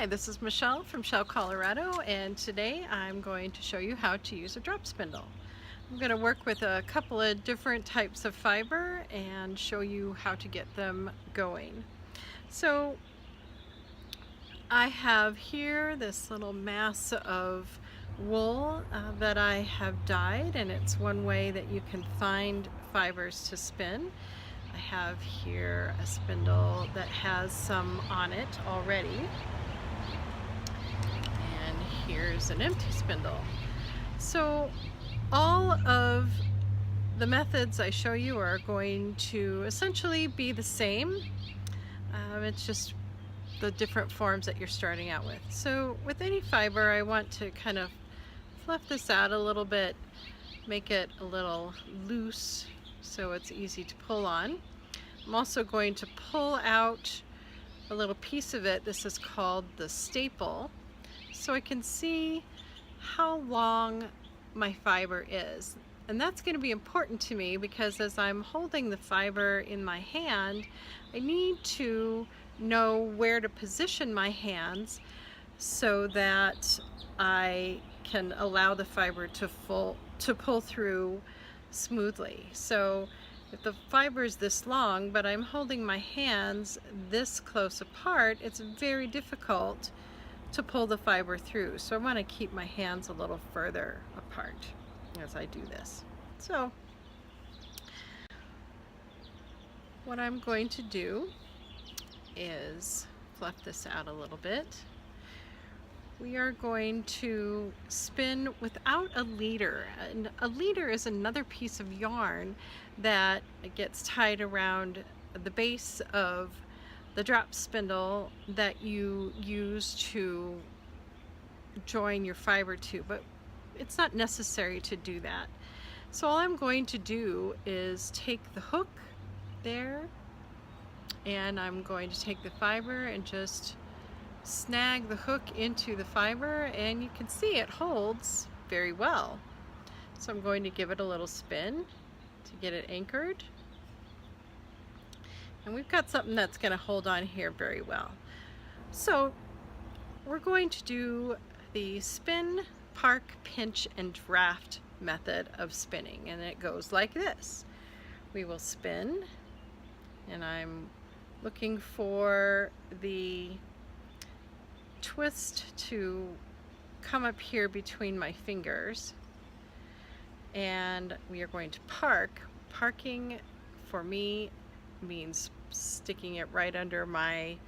Hi, this is Michelle from Shell, Colorado, and today I'm going to show you how to use a drop spindle. I'm going to work with a couple of different types of fiber and show you how to get them going. So I have here this little mass of wool that I have dyed, and it's one way that you can find fibers to spin. I have here a spindle that has some on it already. And here's an empty spindle. So all of the methods I show you are going to essentially be the same. It's just the different forms that you're starting out with. So with any fiber, I want to kind of fluff this out a little bit, make it a little loose so it's easy to pull on. I'm also going to pull out a little piece of it. This is called the staple, so I can see how long my fiber is. And that's going to be important to me because as I'm holding the fiber in my hand, I need to know where to position my hands so that I can allow the fiber to pull through smoothly. So if the fiber is this long, but I'm holding my hands this close apart, it's very difficult to pull the fiber through. So I want to keep my hands a little further apart as I do this. So what I'm going to do is fluff this out a little bit. We are going to spin without a leader. And a leader is another piece of yarn that gets tied around the base of the drop spindle that you use to join your fiber to, but it's not necessary to do that. So all I'm going to do is take the hook there, and I'm going to take the fiber and just snag the hook into the fiber, and you can see it holds very well. So I'm going to give it a little spin to get it anchored. And we've got something that's going to hold on here very well. So we're going to do the spin, park, pinch, and draft method of spinning. And it goes like this. We will spin, and I'm looking for the twist to come up here between my fingers. And we are going to park. Parking for me means sticking it right under my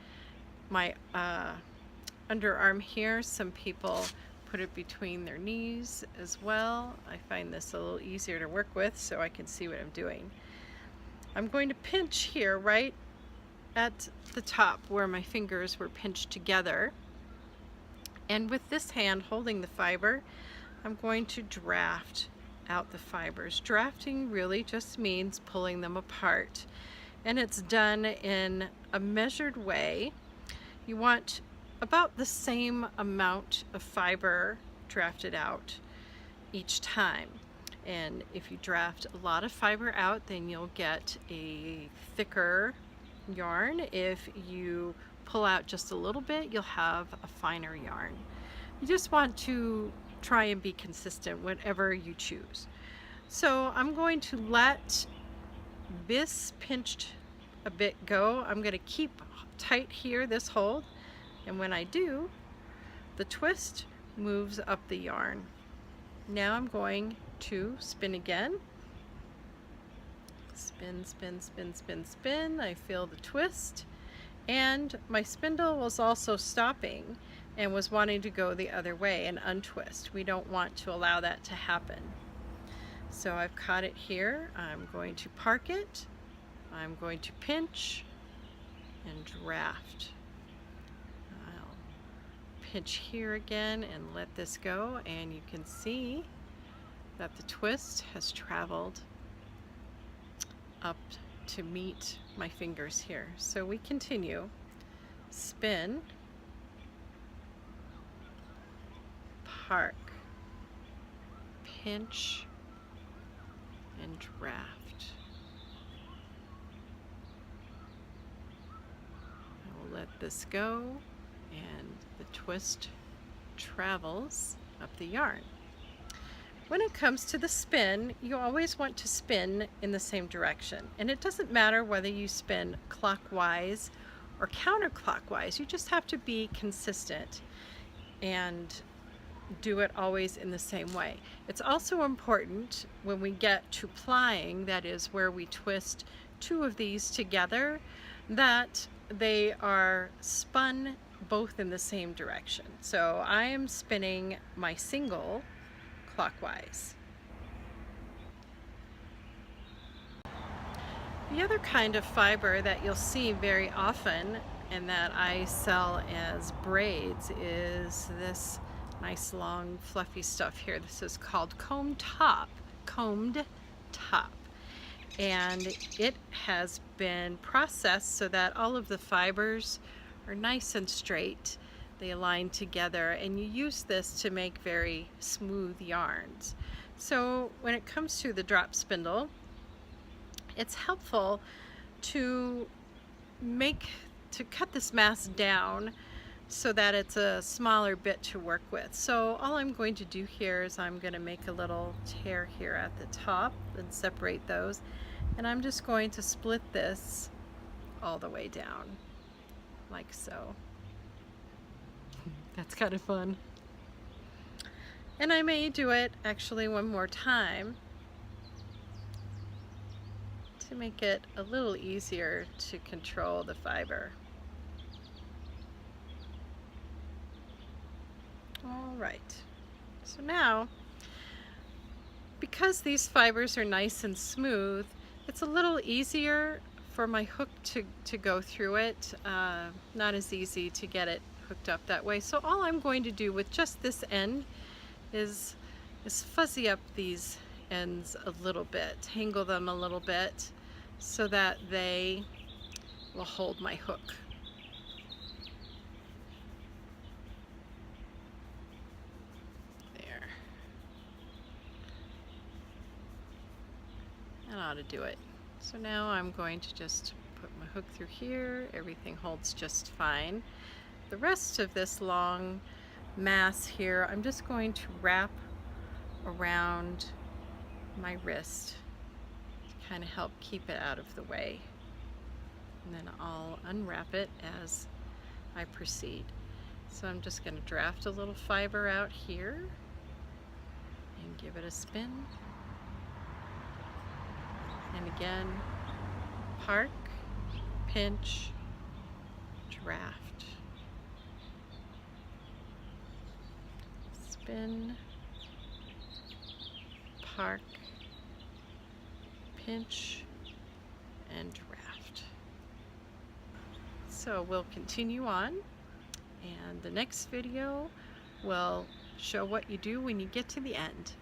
underarm here. Some people put it between their knees as well. I find this a little easier to work with so I can see what I'm doing. I'm going to pinch here right at the top where my fingers were pinched together, and with this hand holding the fiber, I'm going to draft out the fibers. Drafting really just means pulling them apart, and it's done in a measured way. You want about the same amount of fiber drafted out each time, and if you draft a lot of fiber out, then you'll get a thicker yarn. If you pull out just a little bit, you'll have a finer yarn. You just want to try and be consistent whatever you choose. So I'm going to let this pinched a bit go. I'm going to keep tight here, this hold, and when I do, the twist moves up the yarn. Now I'm going to spin again. Spin, spin, spin, spin, spin. I feel the twist, and my spindle was also stopping and was wanting to go the other way and untwist. We don't want to allow that to happen. So I've caught it here. I'm going to park it. I'm going to pinch and draft. I'll pinch here again and let this go, and you can see that the twist has traveled up to meet my fingers here. So we continue. Spin, park, pinch, and draft. I will let this go, and the twist travels up the yarn. When it comes to the spin, you always want to spin in the same direction. And it doesn't matter whether you spin clockwise or counterclockwise. You just have to be consistent and do it always in the same way. It's also important when we get to plying, that is where we twist two of these together, that they are spun both in the same direction. So I am spinning my single clockwise. The other kind of fiber that you'll see very often and that I sell as braids is this nice long fluffy stuff here. This is called combed top, and it has been processed so that all of the fibers are nice and straight. They align together, and you use this to make very smooth yarns. So when it comes to the drop spindle, it's helpful to cut this mass down so that it's a smaller bit to work with. So all I'm going to do here is I'm going to make a little tear here at the top and separate those, and I'm just going to split this all the way down like so. That's kind of fun. And I may do it actually one more time to make it a little easier to control the fiber. All right, so now, because these fibers are nice and smooth, it's a little easier for my hook to go through it. Not as easy to get it hooked up that way. So all I'm going to do with just this end is fuzzy up these ends a little bit, tangle them a little bit so that they will hold my hook. There. That ought to do it. So now I'm going to just put my hook through here. Everything holds just fine. The rest of this long mass here, I'm just going to wrap around my wrist to kind of help keep it out of the way. And then I'll unwrap it as I proceed. So I'm just going to draft a little fiber out here and give it a spin. And again, park, pinch, draft. Spin, park, pinch, and draft. So we'll continue on, and the next video will show what you do when you get to the end.